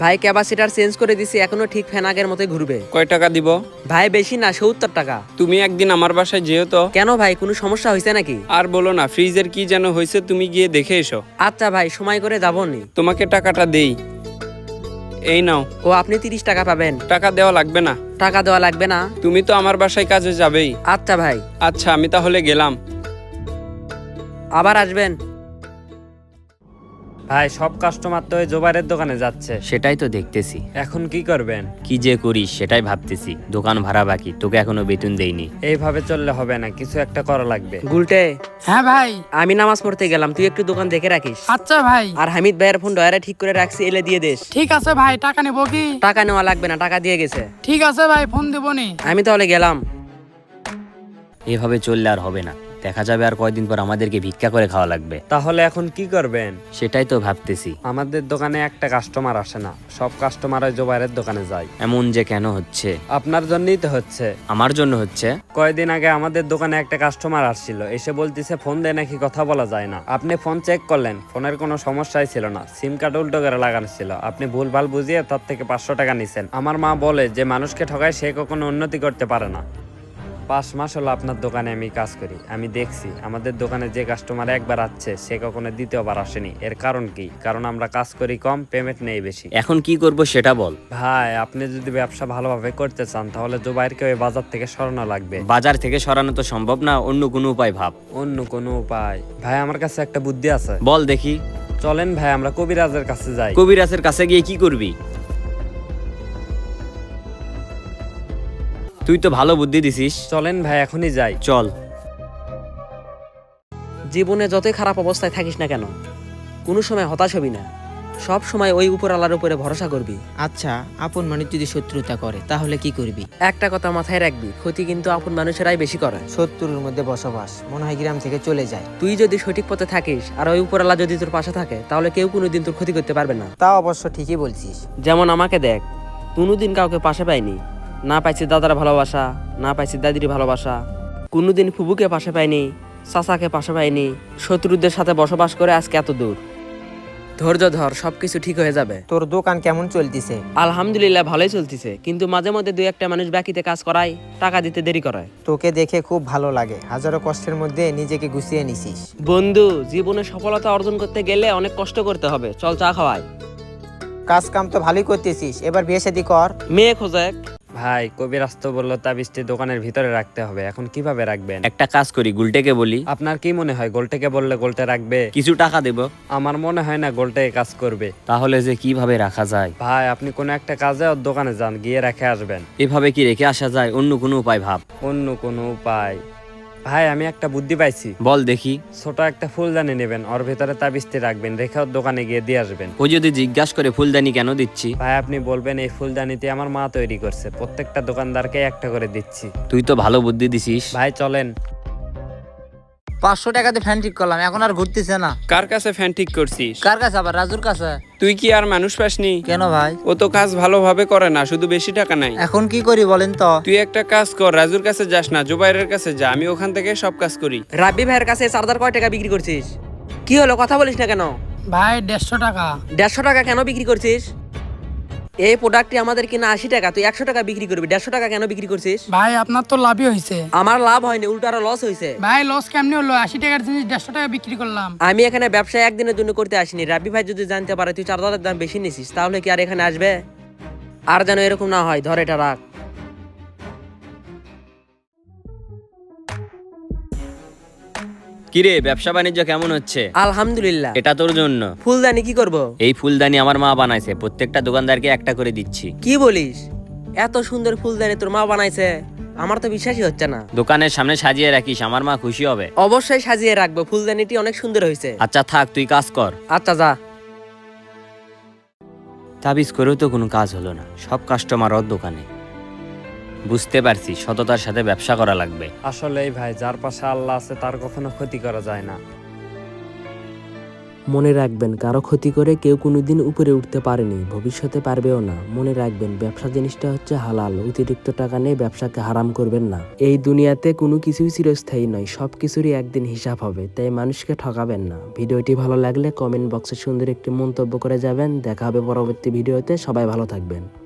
ভাই capacitor change করে দিছি, এখনো ঠিক ফ্যান আগের মতোই ঘুরবে। কয় টাকা দিব? ভাই বেশি না, 70 টাকা। তুমি একদিন আমার বাসায় যেও তো। কেন ভাই, কোনো সমস্যা হয়েছে নাকি? আর বলো না, ফ্রিজের কি যেন হয়েছে, তুমি গিয়ে দেখে এসো। আচ্ছা ভাই, সময় করে যাবনি। তোমাকে টাকাটা দেই, এই নাও। ও, আপনি 30 টাকা পাবেন। টাকা দেওয়া লাগবে না। টাকা দেওয়া লাগবে না? তুমি তো আমার বাসায় কাজে যাবেই। আচ্ছা ভাই। আচ্ছা, আমি তাহলে গেলাম। আবার আসবেন। ভাই সব কাস্টমার তো ওই জোবাইরের দোকানে যাচ্ছে, সেটাই তো দেখতেছি। এখন কি করবেন? কি যে করিস সেটাই ভাবতেছি। দোকান ভাড়া বাকি, তোকে এখনো বেতন দেইনি। এইভাবে চললে হবে না, কিছু একটা করা লাগবে। গুলটে, হ্যাঁ ভাই। আমি নামাজ পড়তে গেলাম, তুই একটু দোকান দেখে রাখিস। আচ্ছা ভাই। আর হামিদ ভাইয়ের ফোন ডয়ারে ঠিক করে রাখছি, এলে দিয়ে দেস। ঠিক আছে ভাই, টাকা নেবো কি? টাকা নেওয়া লাগবে না, টাকা দিয়ে গেছে। ঠিক আছে ভাই, ফোন দেবো নি। আমি তাহলে গেলাম। এভাবে চললে আর হবে না, দেখা যাবে আর কয়দিন পর আমাদেরকে ভিক্ষা করে খাওয়া লাগবে। তাহলে এখন কি করবেন? সেটাই তো ভাবতেছি। আমাদের দোকানে একটা কাস্টমার আসে না, সব কাস্টমার ওই জোবাইরের দোকানে যায়। এমন যে কেন হচ্ছে? আপনার জন্যই তো হচ্ছে। আমার জন্য হচ্ছে? কয়েকদিন আগে আমাদের দোকানে একটা কাস্টমার আসছিল, এসে বলতেছে ফোন দেয় নাকি কথা বলা যায় না। আপনি ফোন চেক করলেন, ফোনের কোনো সমস্যাই ছিল না, সিম কার্ড উল্টো করে লাগানো ছিল। আপনি ভুলভাল বুঝিয়ে তার থেকে 500 টাকা নিছেন। আমার মা বলে যে মানুষকে ঠকায় সে কখনো উন্নতি করতে পারে না। 5 মাস হলো আপনার দোকানে আমি কাজ করি, আমি দেখছি আমাদের দোকানে যে কাস্টমার একবার আসছে সে কখনো দ্বিতীয়বার আসেনি। এর কারণ কি? কারণ আমরা কাজ করি কম, পেমেন্ট নেই বেশি। এখন কি করব সেটা বল। ভাই আপনি যদি ব্যবসা ভালোভাবে করতে চান তাহলে জোবাইরকে ওই বাজার থেকে সরানো লাগবে। বাজার থেকে সরানো তো সম্ভব না, অন্য কোনো উপায় ভাব। অন্য কোনো উপায়? ভাই আমার কাছে একটা বুদ্ধি আছে। বল দেখি। চলেন ভাই আমরা কবিরাজের কাছে যাই। কবিরাজের কাছে গিয়ে কি করবি? তুই তো ভালো বুদ্ধি দিছিস। চলেন ভাই এখনই যাই। চল। জীবনে যতই খারাপ অবস্থায় থাকিস না কেন, কোনো সময় হতাশ হবি না। সব সময় ওই উপর আল্লাহর উপরে ভরসা করবি। আচ্ছা, আপন মানুষ যদি শত্রুতা করে তাহলে কি করবি? একটা কথা মাথায় রাখবি, ক্ষতি কিন্তু আপন মানুষেরাই বেশি করে। শত্রুর মধ্যে বসবাস, মনে হয় গ্রাম থেকে চলে যায়। তুই যদি সঠিক পথে থাকিস আর ওই উপর আল্লাহ যদি তোর পাশে থাকে, তাহলে কেউ কোনোদিন তোর ক্ষতি করতে পারবে না। তা অবশ্য ঠিকই বলছিস। যেমন আমাকে দেখ, কোনোদিন কাউকে পাশে পাইনি, না পাইছি দাদার ভালোবাসা, না পাইছি দাদির ভালোবাসা, কোনোদিন ফুবুকে পাশে পাইনি, চাচাকে পাশে পাইনি। শত্রুদের সাথে বসবাস করে আজকে এত দূর। ধৈর্য ধর, সবকিছু ঠিক হয়ে যাবে। তোর দোকান কেমন চলতিছে? আলহামদুলিল্লাহ ভালোই চলতেছে, কিন্তু মাঝে মধ্যে দুই একটা মানুষ বাকিতে কাজ করায়, টাকা দিতে দেরি করায়। তোকে দেখে খুব ভালো লাগে, হাজারো কষ্টের মধ্যে নিজেকে গুছিয়ে নিছিস। বন্ধু, জীবনে সফলতা অর্জন করতে গেলে অনেক কষ্ট করতে হবে। চল চা খাওয়াই। কাজ কাম তো ভালোই করতেছিস, এবার বিয়ে শাদী কর। মেয়ে খোঁজে। ভাই কবিরাজ তো বললো তাবিজটি দোকানের ভিতরে রাখতে হবে, এখন কিভাবে রাখবেন? একটা কাজ করি, গুলটেকে বলি। আপনার কি মনে হয় গোলটাকে বললে গোলটা রাখবে? কিছু টাকা দেব। আমার মনে হয় না গোলটাকে কাজ করবে। তাহলে যে কিভাবে রাখা যায়? ভাই আপনি কোনো একটা কাজে ওর দোকানে যান, গিয়ে রেখে আসবেন। এভাবে কি রেখে আসা যায়? অন্য কোনো উপায় ভাব। অন্য কোনো উপায়? ভাই আমি একটা বুদ্ধি পাইছি। বল দেখি। ছোট একটা ফুলদানি নেবেন, ওর ভিতরে তাবিজটি রাখবেন, রেখে ওর দোকানে গিয়ে দিয়ে আসবেন। ও যদি জিজ্ঞাসা করে ফুলদানি কেন দিচ্ছি, ভাই আপনি বলবেন এই ফুলদানিটি আমার মা তৈরি করছে, প্রত্যেকটা দোকানদারকে একটা করে দিচ্ছি। তুই তো ভালো বুদ্ধি দিছিস। ভাই চলেন। 500 টাকাতে ফ্যান ঠিক করলাম, এখন আর ঘুরতেছে না। কার কাছে ফ্যান ঠিক করছিস? কার কাছে? আবার রাজুর কাছে। তুই কি আর মানুষ পাসনি? কেন ভাই? ও তো কাজ ভালোভাবে করে না, শুধু বেশি টাকা নাই। এখন কি করি বলেন তো? তুই একটা কাজ কর, রাজুর কাছে যাস না, জুবাইরের কাছে যা, আমি ওখান থেকে সব কাজ করি। রাব্বি ভাইয়ের কাছে চার্জার কয় টাকা বিক্রি করছিস? কি হলো, কথা বলিস না কেন? ভাই 150 টাকা। 150 টাকা কেন বিক্রি করছিস? এই প্রোডাক্টটি আমাদের কিনা 80 টাকা, তুই 100 টাকা বিক্রি করবি, 150 টাকা কেন বিক্রি করছিস? ভাই আপনার তো লাভই হয়েছে। আমার লাভ হয়নি, উল্টো আরো লস হয়েছে। ভাই লস কেমনি হলো? 80 টাকার জিনিস 150 টাকা বিক্রি করলাম। আমি এখানে ব্যবসা একদিনের জন্য করতে আসিনি। রাব্বি ভাই যদি জানতে পারে তুই চার্জারের দাম বেশি নিছিস, তাহলে কি আর এখানে আসবে? আর যেন এরকম না হয়, ধর এটা রাখ। কিরে, ব্যবসা বাণিজ্য কেমন হচ্ছে? আলহামদুলিল্লাহ। এটা তোর জন্য। ফুলদানি কি করব? এই ফুলদানি আমার মা বানাইছে, প্রত্যেকটা দোকানদারকে একটা করে দিচ্ছি। কি বলিস? এত সুন্দর ফুলদানি তোর মা বানাইছে? আমার তো বিশ্বাসই হচ্ছে না। দোকানের সামনে সাজিয়ে রাখিস, আমার মা খুশি হবে। অবশ্যই সাজিয়ে রাখবো, ফুলদানিটি অনেক সুন্দর হয়েছে। আচ্ছা থাক, তুই কাজ কর। আচ্ছা যা। তাবিজ করেও তো কোনো কাজ হলো না, সব কাস্টমার ওর দোকানে। বুঝতে পারছি সততার সাথে ব্যবসা করা লাগবে। আসলেই ভাই যার পাশে আল্লাহ আছে তার কখনো ক্ষতি করা যায় না। মনে রাখবেন কারো ক্ষতি করে কেউ কোনোদিন উপরে উঠতে পারেনি, ভবিষ্যতে পারবেও না। মনে রাখবেন ব্যবসা জিনিসটা হচ্ছে হালাল, অতিরিক্ত টাকা নিয়ে ব্যবসাকে হারাম করবেন না। এই দুনিয়াতে কোনো কিছুই চিরস্থায়ী নয়, সব কিছুরই একদিন হিসাব হবে, তাই মানুষকে ঠকাবেন না। ভিডিওটি ভালো লাগলে কমেন্ট বক্সে সুন্দর একটি মন্তব্য করে যাবেন। দেখা হবে পরবর্তী ভিডিওতে, সবাই ভালো থাকবেন।